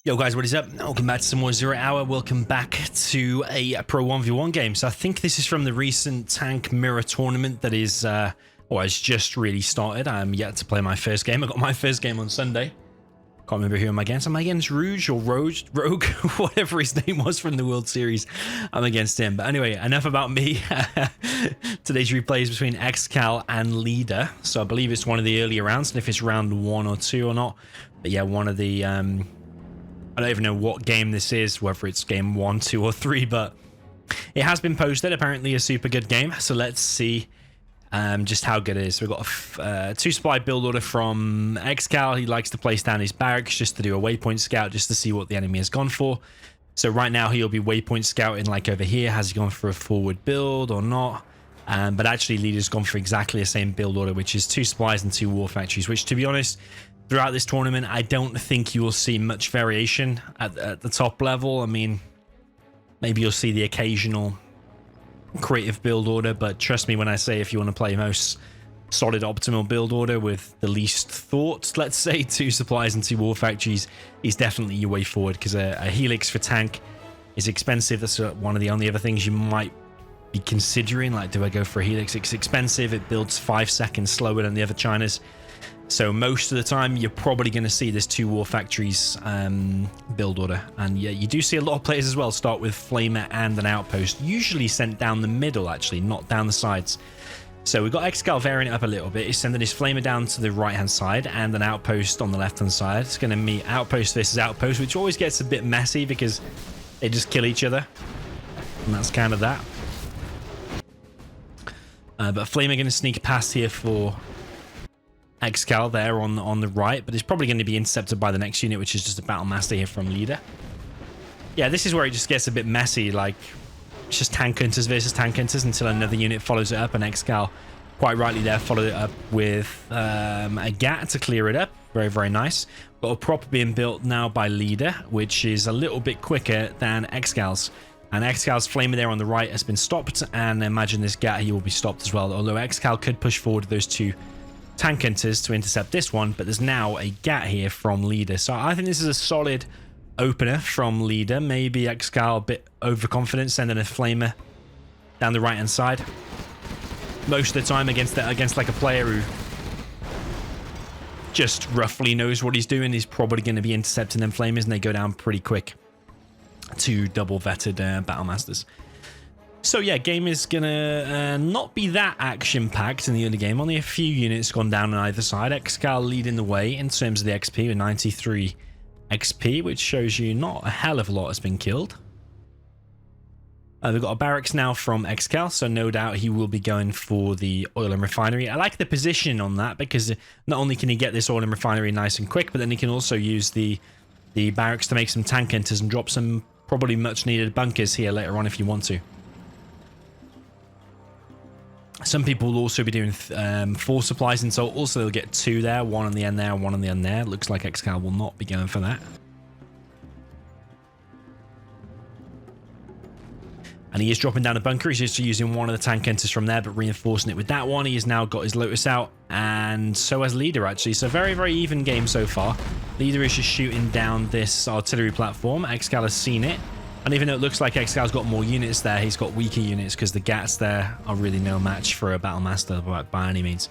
Yo guys, what is up? Welcome back to some more 0 Hour. Welcome back to a Pro 1v1 game. So I think this is from the recent Tank Mirror tournament that is, has just really started. I'm yet to play my first game. I got my first game on Sunday. Can't remember who I'm against. Am I against Rouge or Rogue? Whatever his name was from the World Series. I'm against him. But anyway, enough about me. Today's replay is between ExCaL and Leader. So I believe it's one of the earlier rounds. And if it's round 1 or 2 or not. But yeah, one of the... I don't even know what game this is, whether it's game 1, 2, or 3, but it has been posted. Apparently a super good game. So let's see just how good it is. So we've got a 2 supply build order from ExCaL. He likes to place down his barracks just to do a waypoint scout, just to see what the enemy has gone for. So right now he'll be waypoint scouting like over here. Has he gone for a forward build or not? But actually Leader's gone for exactly the same build order, which is 2 supplies and 2 war factories, which to be honest... Throughout this tournament, I don't think you will see much variation at the top level. I mean, maybe you'll see the occasional creative build order, but trust me when I say if you want to play most solid optimal build order with the least thought, let's say 2 supplies and 2 war factories is definitely your way forward, because a helix for tank is expensive. That's one of the only other things you might be considering. Like, do I go for a helix? It's expensive. It builds 5 seconds slower than the other Chinas. So most of the time, you're probably going to see this 2 war factories build order. And yeah, you do see a lot of players as well start with Flamer and an outpost, usually sent down the middle, actually, not down the sides. So we've got ExCaL varying it up a little bit. He's sending his Flamer down to the right-hand side and an outpost on the left-hand side. It's going to meet outpost versus outpost, which always gets a bit messy because they just kill each other. And that's kind of that. But Flamer going to sneak past here for... ExCaL there on the right, but it's probably going to be intercepted by the next unit, which is just a battle master here from Leader. Yeah, this is where it just gets a bit messy. Like, it's just tank hunters versus tank hunters until another unit follows it up, and ExCaL quite rightly there followed it up with a GAT to clear it up. Very, very nice. Got a prop being built now by Leader, which is a little bit quicker than ExCaL's. And ExCaL's Flamer there on the right has been stopped, and imagine this GAT here will be stopped as well, although ExCaL could push forward those 2 tank hunters to intercept this one, but there's now a GAT here from Leader. So I think this is a solid opener from Leader. Maybe ExCaL a bit overconfident, sending a Flamer down the right hand side. Most of the time against like a player who just roughly knows what he's doing, he's probably going to be intercepting them Flamers, and they go down pretty quick to double vetted battle masters. So yeah, game is gonna not be that action-packed in the early game. Only a few units gone down on either side. ExCaL leading the way in terms of the XP with 93 XP, which shows you not a hell of a lot has been killed. We've got a barracks now from ExCaL, so no doubt he will be going for the oil and refinery. I like the position on that because not only can he get this oil and refinery nice and quick, but then he can also use the barracks to make some tank hunters and drop some probably much-needed bunkers here later on if you want to. Some people will also be doing 4 supplies in total, so they'll get 2 there, 1 on the end there, 1 on the end there. Looks like ExCaL will not be going for that. And he is dropping down a bunker. He's just using one of the tank hunters from there, but reinforcing it with that one. He has now got his Lotus out, and so has Leader, actually. So very, very even game so far. Leader is just shooting down this artillery platform. ExCaL has seen it. And even though it looks like ExCaL's got more units there, he's got weaker units because the GATs there are really no match for a battle master by any means.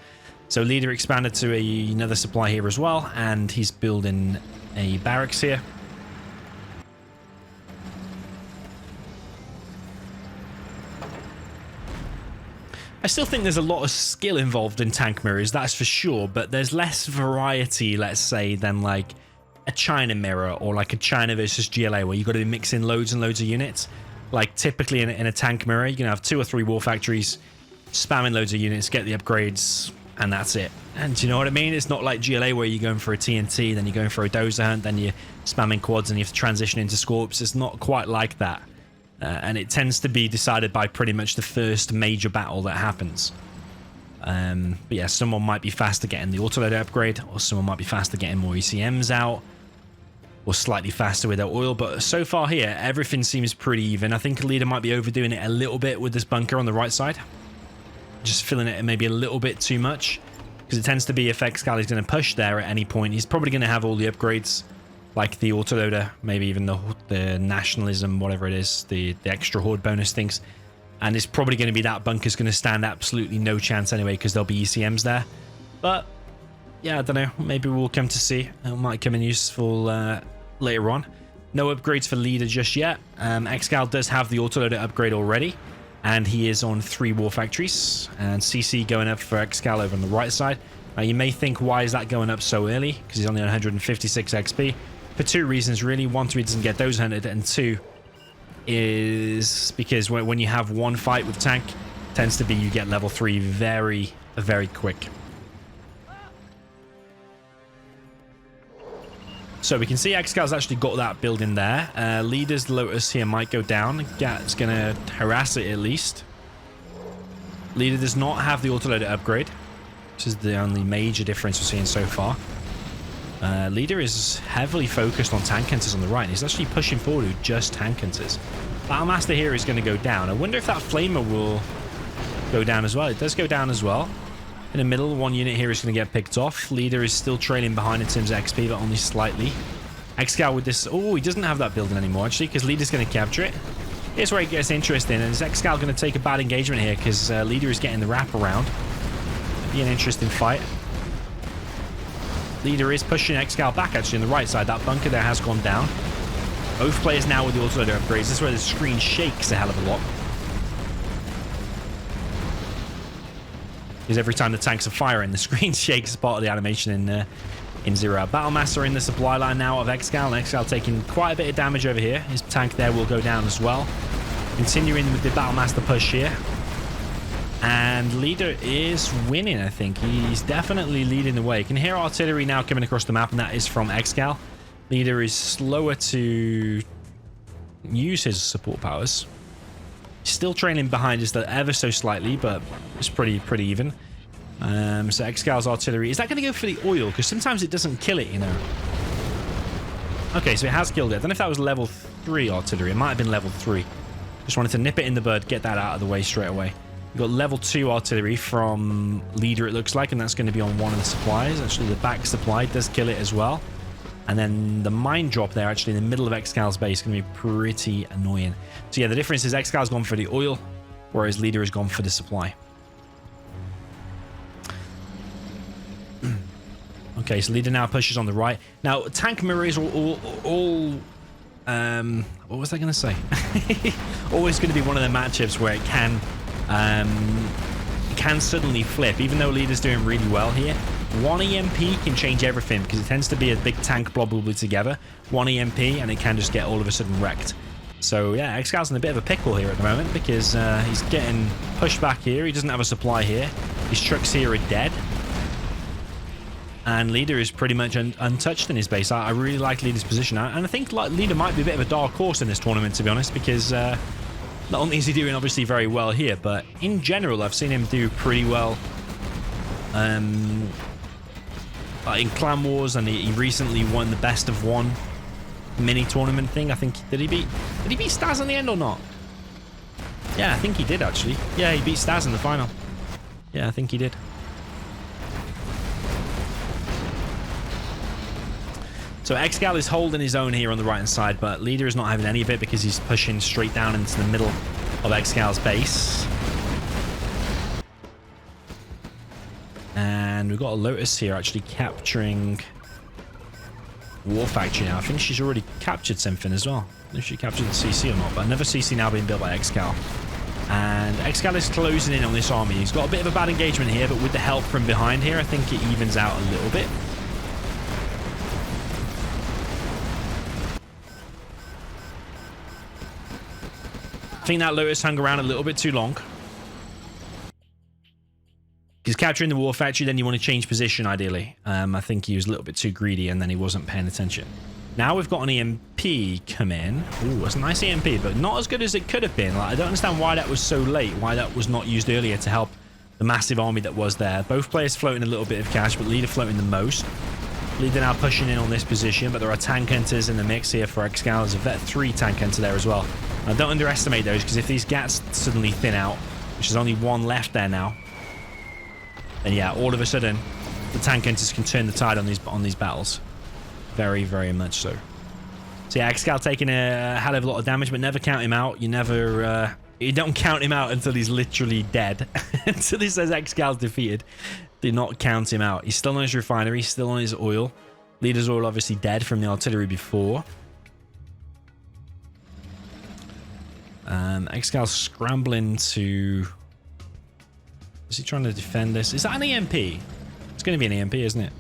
So Leader expanded to another supply here as well, and he's building a barracks here. I still think there's a lot of skill involved in tank mirrors, that's for sure, but there's less variety, let's say, than like a China mirror or like a China versus GLA where you've got to be mixing loads and loads of units. Like typically in a tank mirror, you're going to have 2 or 3 war factories, spamming loads of units, get the upgrades, and that's it. And do you know what I mean? It's not like GLA where you're going for a TNT, then you're going for a dozer hunt, then you're spamming quads and you have to transition into scorps. It's not quite like that. And it tends to be decided by pretty much the first major battle that happens. But yeah, someone might be faster getting the autoloader upgrade, or someone might be faster getting more ECMs out, or slightly faster with their oil. But so far here, everything seems pretty even. I think Leader might be overdoing it a little bit with this bunker on the right side. Just filling it maybe a little bit too much. Because it tends to be if ExCaL is going to push there at any point, he's probably going to have all the upgrades. like the autoloader, maybe even the nationalism, whatever it is, the extra horde bonus things. And it's probably going to be that bunker's going to stand absolutely no chance anyway, because there'll be ECMs there. But yeah, I don't know. Maybe we'll come to see. It might come in useful later on. No upgrades for leader just yet. ExCaL does have the autoloader upgrade already, and he is on 3 war factories. And CC going up for ExCaL over on the right side. Now you may think, why is that going up so early? Because he's only on 156 XP. For 2 reasons really. 1, so he doesn't get those hunted, and 2 is because when you have one fight with tank, tends to be you get level 3 very, very quick. So we can see ExCal's actually got that building there. Leader's Lotus here might go down. Gat's going to harass it at least. Leader does not have the autoloader upgrade. This is the only major difference we're seeing so far. Leader is heavily focused on tank hunters on the right. And he's actually pushing forward with just tank hunters. Battlemaster here is going to go down. I wonder if that flamer will go down as well. It does go down as well. In the middle, 1 unit here is going to get picked off. Leader is still trailing behind in terms of XP, but only slightly. ExCaL with this... Oh, he doesn't have that building anymore, actually, because Leader's going to capture it. Here's where it gets interesting. And is ExCaL going to take a bad engagement here? Because Leader is getting the wrap around. Be an interesting fight. Leader is pushing ExCaL back, actually, on the right side. That bunker there has gone down. Both players now with the autoloader upgrades. This is where the screen shakes a hell of a lot. Because every time the tanks are firing, the screen shakes as part of the animation in Zero Hour. Battlemaster in the supply line now of ExCaL. And ExCaL taking quite a bit of damage over here. His tank there will go down as well. Continuing with the Battlemaster push here. And Leader is winning, I think. He's definitely leading the way. You can hear artillery now coming across the map, and that is from ExCaL. Leader is slower to use his support powers. Still trailing behind just ever so slightly, but it's pretty even. So ExCal's artillery, is that going to go for the oil? Because sometimes it doesn't kill it, you know. Okay, so it has killed it. I don't know if that was level 3 artillery. It might have been level 3. Just wanted to nip it in the bud, get that out of the way straight away. We've got level 2 artillery from Leader, it looks like, and that's going to be on one of the supplies. Actually, the back supply does kill it as well. And then the mine drop there, actually, in the middle of ExCal's base, is going to be pretty annoying. So yeah, the difference is ExCal's gone for the oil, whereas Leader has gone for the supply. Okay, so Leader now pushes on the right. Now, tank mirrors are all what was I going to say? Always going to be one of the matchups where it can suddenly flip, even though Leader's doing really well here. 1 EMP can change everything, because it tends to be a big tank blob all together. 1 EMP and it can just get all of a sudden wrecked. So yeah, ExCal's in a bit of a pickle here at the moment, because he's getting pushed back here. He doesn't have a supply here. His trucks here are dead. And Leader is pretty much untouched in his base. I really like Leader's position. And I think Leader might be a bit of a dark horse in this tournament, to be honest, because not only is he doing obviously very well here, but in general, I've seen him do pretty well in Clan Wars, and he recently won the best of 1 mini tournament thing. I think did he beat Staz in the end or not? Yeah, I think he did actually. Yeah, he beat Staz in the final. Yeah, I think he did. So ExCaL is holding his own here on the right hand side, but Leader is not having any of it because he's pushing straight down into the middle of ExCal's base. And we've got a Lotus here actually capturing War Factory now. I think she's already captured something as well. I don't know if she captured the CC or not, but another CC now being built by ExCaL. And ExCaL is closing in on this army. He's got a bit of a bad engagement here, but with the help from behind here, I think it evens out a little bit. I think that Lotus hung around a little bit too long. He's capturing the War Factory, then you want to change position, ideally. I think he was a little bit too greedy, and then he wasn't paying attention. Now we've got an EMP come in. Ooh, that's a nice EMP, but not as good as it could have been. Like, I don't understand why that was so late, why that was not used earlier to help the massive army that was there. Both players floating a little bit of cash, but Leader floating the most. Leader now pushing in on this position, but there are tank hunters in the mix here for ExCaL. There's a vet 3 tank hunter there as well. Now, don't underestimate those, because if these gats suddenly thin out, which is only 1 left there now, then yeah, all of a sudden the tank hunters can turn the tide on these battles. Very, very much so. So yeah, ExCaL taking a hell of a lot of damage, but never count him out. You never... you don't count him out until he's literally dead. Until he says ExCal's defeated. Do not count him out. He's still on his refinery, still on his oil. Leader's oil obviously dead from the artillery before. ExCal's scrambling to... Is he trying to defend this? Is that an EMP? It's going to be an EMP, isn't it?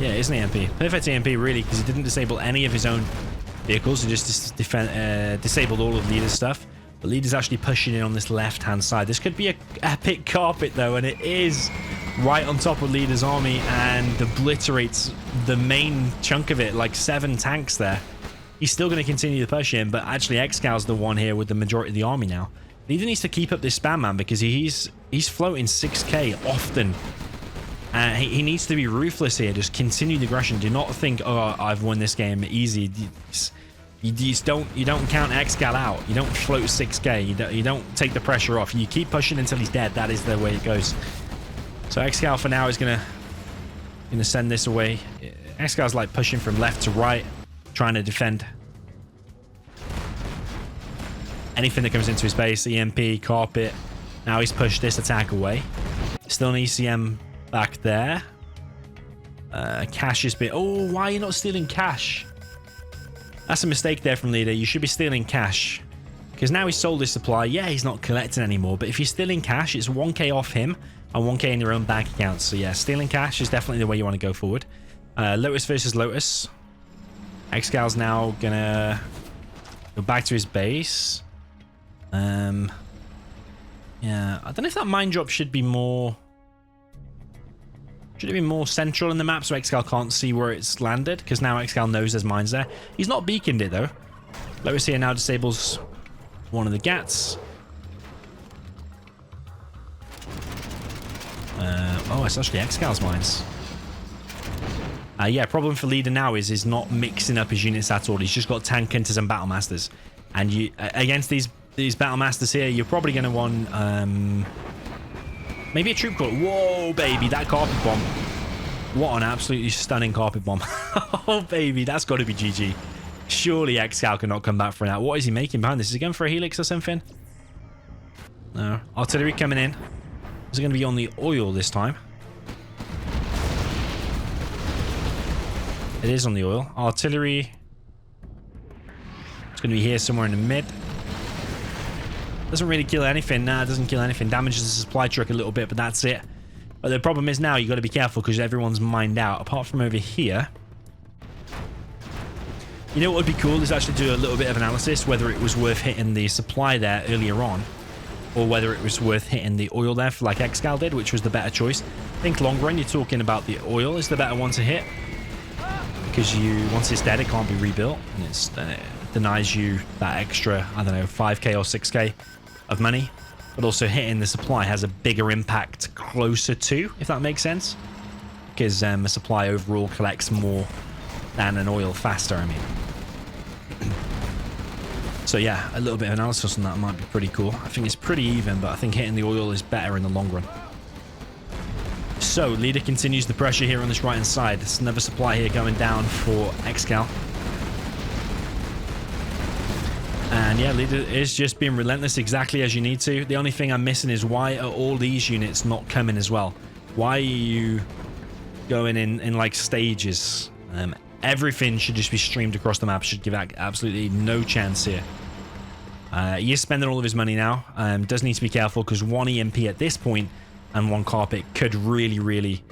Yeah, it is an EMP. Perfect EMP, really, because he didn't disable any of his own vehicles. He just disabled all of Leader's stuff. The Leader's actually pushing in on this left-hand side. This could be an epic carpet, though, and it is right on top of Leader's army and obliterates the main chunk of it, like 7 tanks there. He's still going to continue to push in, but actually ExCal's the one here with the majority of the army now. Leader needs to keep up this spam, man, because he's floating 6k often. He needs to be ruthless here. Just continue the aggression. Do not think, oh, I've won this game easy. You don't count ExCaL out. You don't float 6k. You don't take the pressure off. You keep pushing until he's dead. That is the way it goes. So ExCaL for now is gonna send this away. ExCal's like pushing from left to right, trying to defend anything that comes into his base. EMP, carpet. Now he's pushed this attack away. Still an ECM back there. Cash has been... Oh, why are you not stealing cash? That's a mistake there from Leader. You should be stealing cash. Because now he's sold his supply. Yeah, he's not collecting anymore. But if you're stealing cash, it's 1k off him and 1k in your own bank account. So yeah, stealing cash is definitely the way you want to go forward. Lotus versus Lotus. ExCal's now gonna go back to his base. Yeah, I don't know if that mine drop should be more... Should it be more central in the map so ExCaL can't see where it's landed? Because now ExCaL knows there's mines there. He's not beaconed it, though. Lotus here now disables one of the GATs. Oh, it's actually ExCaL's mines. Yeah, problem for Leader now is not mixing up his units at all. He's just got tank hunters and battle masters. And you against these battle masters here, you're probably going to want... maybe a troop call. Whoa, baby, that carpet bomb. What an absolutely stunning carpet bomb. Oh, baby, that's got to be GG. Surely ExCaL cannot come back from that. What is he making behind this? Is he going for a helix or something? No. Artillery coming in. Is it going to be on the oil this time? It is on the oil. Artillery. It's going to be here somewhere in the mid. Doesn't really kill anything. Nah, it doesn't kill anything. Damages the supply truck a little bit, but that's it. But the problem is now you got to be careful because everyone's mined out. Apart from over here. You know what would be cool is actually do a little bit of analysis whether it was worth hitting the supply there earlier on, or whether it was worth hitting the oil there like ExCaL did, which was the better choice. I think long run you're talking about the oil is the better one to hit, because once it's dead it can't be rebuilt, and it denies you that extra, I don't know, 5k or 6k of money. But also hitting the supply has a bigger impact closer to, if that makes sense, because a supply overall collects more than an oil faster, I mean. So yeah, a little bit of analysis on that might be pretty cool. I think it's pretty even, but I think hitting the oil is better in the long run. So Leader continues the pressure here on this right hand side. There's another supply here going down for ExCaL. And yeah, Leader is just being relentless exactly as you need to. The only thing I'm missing is why are all these units not coming as well? Why are you going in like stages? Everything should just be streamed across the map. Should give absolutely no chance here. He is spending all of his money now. Does need to be careful because one EMP at this point and one carpet could really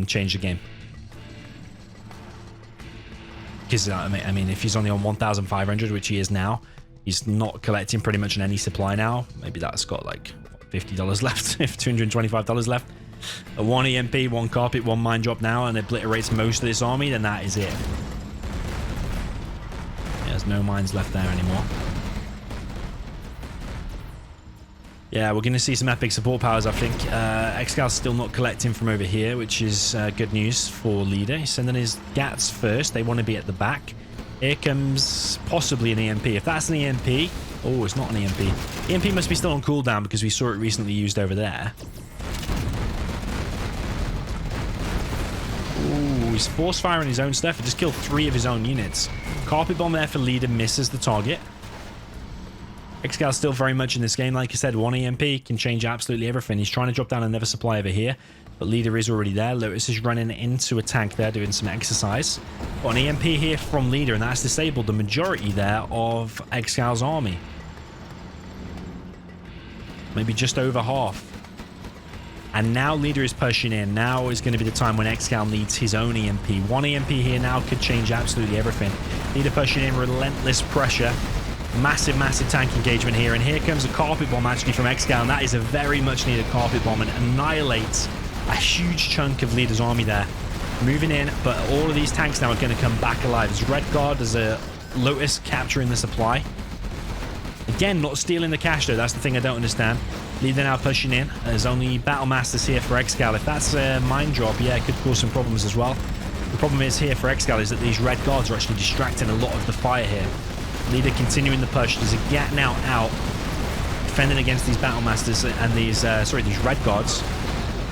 change the game. Because I mean, if he's only on 1,500, which he is now, he's not collecting pretty much any supply now. Maybe that's got like $50 left, if $225 left. One EMP, one carpet, one mine drop now, and obliterates most of this army, then that is it. There's no mines left there anymore. Yeah, we're going to see some epic support powers, I think. ExCal's still not collecting from over here, which is good news for Leader. He's sending his GATs first. They want to be at the back. Here comes possibly an EMP. If that's an EMP... Oh, it's not an EMP. EMP must be still on cooldown because we saw it recently used over there. Ooh, he's force firing his own stuff. He just killed 3 of his own units. Carpet bomb there for leader misses the target. ExCaL still very much in this game. Like I said, 1 EMP can change absolutely everything. He's trying to drop down another supply over here, but leader is already there. Lotus is running into a tank there, doing some exercise. Got an EMP here from leader, and that's disabled the majority there of ExCaL's army. Maybe just over half. And now leader is pushing in. Now is going to be the time when ExCaL needs his own EMP. 1 EMP here now could change absolutely everything. Leader pushing in, relentless pressure. Massive, massive tank engagement here. And here comes a carpet bomb actually from ExCaL. And that is a very much needed carpet bomb and annihilates a huge chunk of leader's army there. Moving in, but all of these tanks now are going to come back alive. There's Red Guard, there's a Lotus capturing the supply. Again, not stealing the cash though. That's the thing I don't understand. Leader now pushing in. There's only Battle Masters here for ExCaL. If that's a mine drop, yeah, it could cause some problems as well. The problem is here for ExCaL is that these Red Guards are actually distracting a lot of the fire here. Leader continuing the push. There's a gap now out defending against these Battle Masters and these these Red Guards.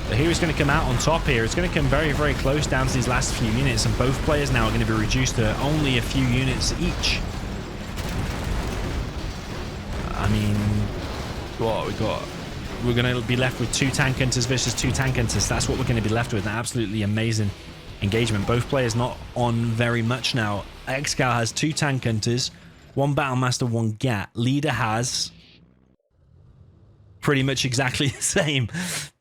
But here is going to come out on top here. It's going to come very, very close down to these last few units, and both players now are going to be reduced to only a few units each. I mean, what we got? We're going to be left with 2 tank hunters versus 2 tank hunters. That's what we're going to be left with. An absolutely amazing engagement. Both players not on very much now. ExCaL has 2 tank hunters, 1 Battle Master, 1 GAT. Leader has pretty much exactly the same.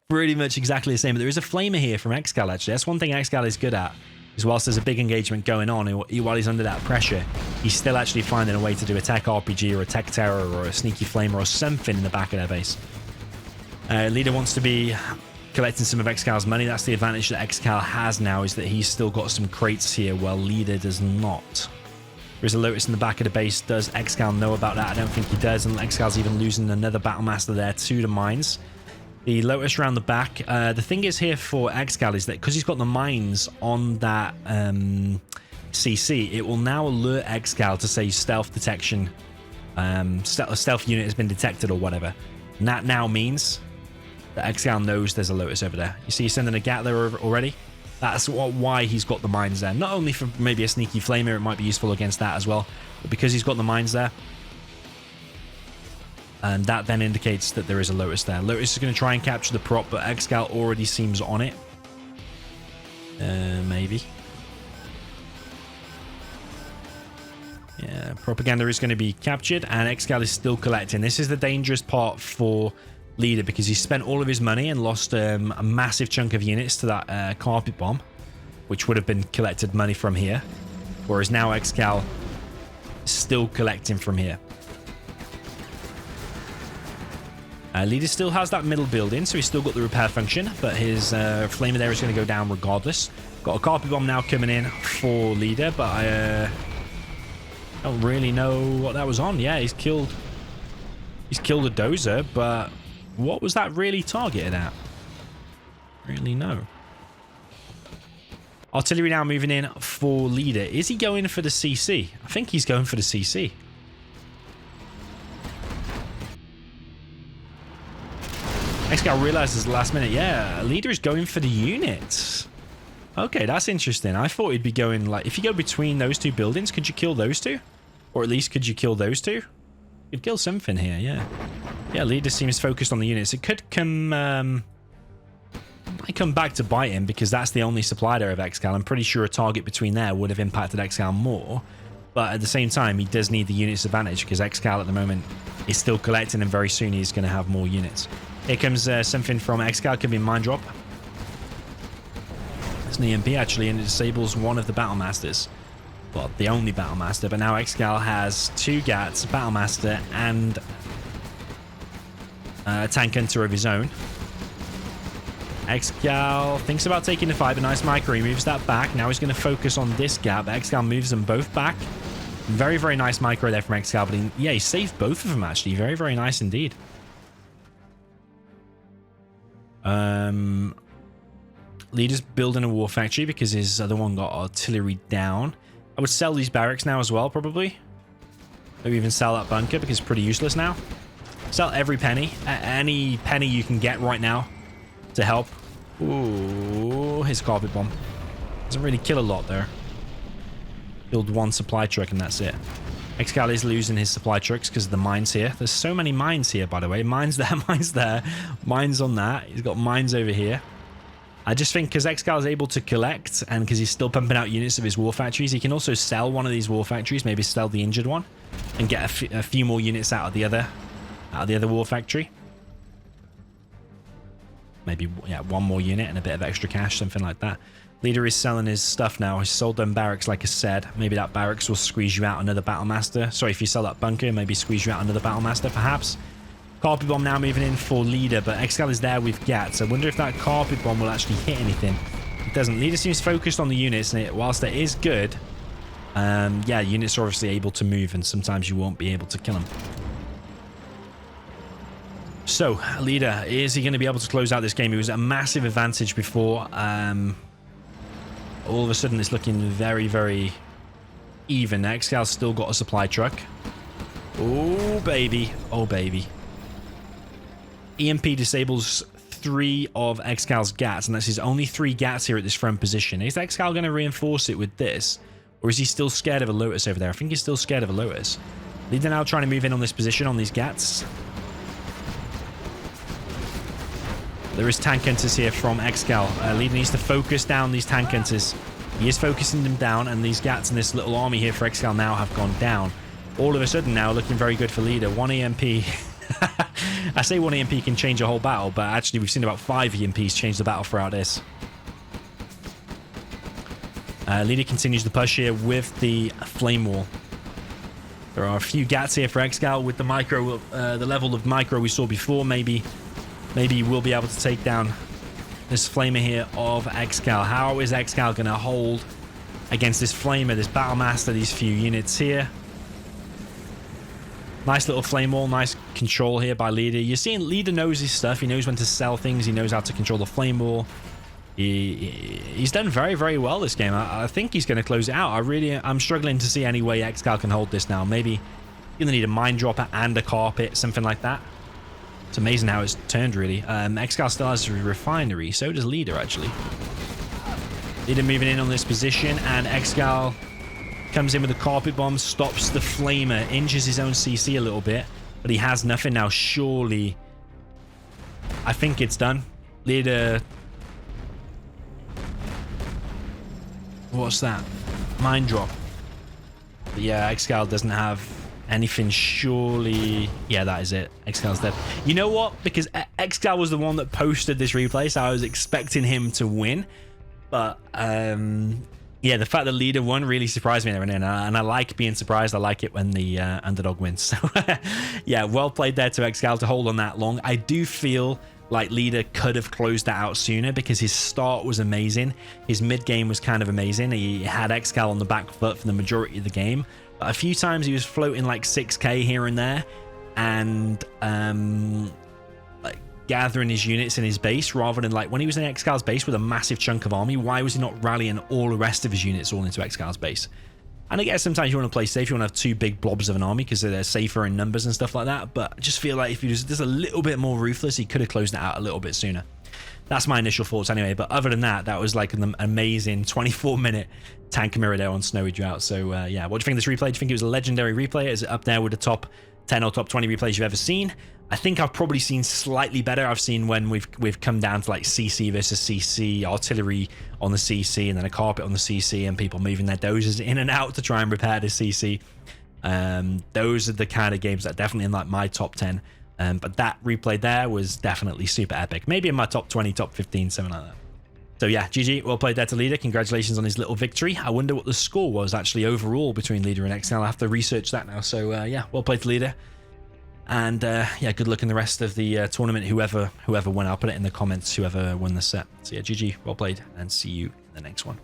Pretty much exactly the same. But there is a flamer here from ExCaL, actually. That's one thing ExCaL is good at. Is whilst there's a big engagement going on, while he's under that pressure, he's still actually finding a way to do a tech RPG or a tech terror or a sneaky flamer or something in the back of their base. Leader wants to be collecting some of ExCaL's money. That's the advantage that ExCaL has now, is that he's still got some crates here while Leader does not. There's a Lotus in the back of the base. Does ExCaL know about that? I don't think he does, and ExCaL's even losing another Battle Master there to the mines. The Lotus around the back. The thing is here for ExCaL is that because he's got the mines on that CC, it will now alert ExCaL to say stealth detection. Stealth unit has been detected or whatever. And that now means that ExCaL knows there's a Lotus over there. You see he's sending a GAT there already? That's why he's got the mines there. Not only for maybe a sneaky flamer, it might be useful against that as well, but because he's got the mines there. And that then indicates that there is a Lotus there. Lotus is going to try and capture the prop, but ExCaL already seems on it. Maybe. Yeah, propaganda is going to be captured, and ExCaL is still collecting. This is the dangerous part for Leader, because he spent all of his money and lost a massive chunk of units to that carpet bomb, which would have been collected money from here. Whereas now ExCaL is still collecting from here. Leader still has that middle building, so he's still got the repair function, but his flamer there is going to go down regardless. Got a carpet bomb now coming in for Leader, but I don't really know what that was on. Yeah, he's killed a dozer, but what was that really targeted at? Really no. Artillery now moving in for Leader. Is he going for the CC? I think he's going for the CC. ExCaL realizes the last minute. Yeah, Leader is going for the units. Okay, that's interesting. I thought he'd be going like, if you go between those 2 buildings, could you kill those 2? Or at least could you kill those 2? You'd kill something here, yeah. Yeah, Leader seems focused on the units. It could come might come back to bite him, because that's the only supply there of ExCaL. I'm pretty sure a target between there would have impacted ExCaL more. But at the same time, he does need the units advantage, because ExCaL at the moment is still collecting, and very soon he's going to have more units. Here comes something from ExCaL. Could be a mine drop. It's an EMP actually, and it disables one of the Battle Masters. Well, the only Battle Master, but now ExCaL has 2 GATs, Battle Master, and a Tank Hunter of his own. ExCaL thinks about taking the fight, a nice micro. He moves that back. Now he's going to focus on this gap. ExCaL moves them both back. Very, very nice micro there from ExCaL, but he saved both of them actually. Very, very nice indeed. Leader's building a war factory because his other one got artillery down. I would sell these barracks now as well, probably. Maybe even sell that bunker because it's pretty useless now. Sell every penny. Any penny you can get right now to help. Ooh, his carpet bomb. Doesn't really kill a lot there. Killed one supply truck and that's it. ExCaL is losing his supply trucks because of the mines here. There's so many mines here, by the way. Mines there, mines there, mines on that. He's got mines over here. I just think because ExCaL is able to collect and because he's still pumping out units of his war factories, he can also sell one of these war factories, maybe sell the injured one and get a few more units out of the other war factory. Maybe, yeah, one more unit and a bit of extra cash, something like that. Leader is selling his stuff now. He sold them barracks, like I said. Maybe that barracks will squeeze you out another battle master. Sorry, if you sell that bunker, maybe squeeze you out another battle master, perhaps. Carpet bomb now moving in for leader, but ExCaL is there with Gats. I wonder if that carpet bomb will actually hit anything. It doesn't. Leader seems focused on the units, and whilst it is good, yeah, units are obviously able to move, and sometimes you won't be able to kill them. So, leader, is he going to be able to close out this game? He was at a massive advantage before. All of a sudden, it's looking very, very even. ExCal's still got a supply truck. Oh, baby. Oh, baby. EMP disables 3 of ExCal's Gats, and that's his only 3 Gats here at this front position. Is ExCaL going to reinforce it with this? Or is he still scared of a Lotus over there? I think he's still scared of a Lotus. Leader now trying to move in on this position on these Gats. There is tank hunters here from ExCaL. Leader needs to focus down these tank hunters. He is focusing them down, and these Gats and this little army here for ExCaL now have gone down. All of a sudden now looking very good for leader. 1 EMP. I say 1 EMP can change a whole battle, but actually we've seen about 5 EMPs change the battle throughout this. Leader continues the push here with the flame wall. There are a few Gats here for ExCaL with the micro, the level of micro we saw before. Maybe we'll be able to take down this flamer here of ExCaL. How is ExCaL going to hold against this flamer, this battle master, these few units here? Nice little flame wall, nice control here by leader. You're seeing leader knows his stuff. He knows when to sell things. He knows how to control the flame wall. He's done very, very well this game. I think he's going to close it out. I'm struggling to see any way ExCaL can hold this now. Maybe you're going to need a mine dropper and a carpet, something like that. It's amazing how it's turned, really. ExCaL still has a refinery. So does leader, actually. Leader moving in on this position, and ExCaL comes in with a carpet bomb, stops the flamer, injures his own CC a little bit, but he has nothing now. Surely, I think it's done. Leader, what's that? Mine drop. But yeah, ExCaL doesn't have anything. Surely, yeah, that is it. ExCal's dead. You know what? Because ExCaL was the one that posted this replay, so I was expecting him to win, but yeah, the fact that leader won really surprised me there and I like being surprised. I like it when the underdog wins. So yeah, well played there to ExCaL to hold on that long. I do feel like leader could have closed that out sooner because his start was amazing. His mid game was kind of amazing. He had ExCaL on the back foot for the majority of the game. But a few times he was floating like 6k here and there, and like gathering his units in his base rather than like when he was in ExCal's base with a massive chunk of army. Why was he not rallying all the rest of his units all into ExCal's base? And I guess sometimes you want to play safe, you want to have 2 big blobs of an army because they're safer in numbers and stuff like that, but I just feel like if he was just a little bit more ruthless, he could have closed it out a little bit sooner. That's my initial thoughts anyway, but other than that, that was like an amazing 24-minute tank mirror there on Snowy Drought. So yeah, what do you think of this replay? Do you think it was a legendary replay? Is it up there with the top 10 or top 20 replays you've ever seen? I think I've probably seen slightly better. I've seen when we've come down to like CC versus CC, artillery on the CC, and then a carpet on the CC, and people moving their dozers in and out to try and repair the CC. Those are the kind of games that are definitely in like my top 10. But that replay there was definitely super epic. Maybe in my top 20, top 15, something like that. So yeah, GG, well played there to leader. Congratulations on his little victory. I wonder what the score was actually overall between leader and ExCaL. I'll have to research that now. So yeah, well played to leader. And yeah, good luck in the rest of the tournament. Whoever won, I'll put it in the comments, whoever won the set. So yeah, GG, well played, and see you in the next one.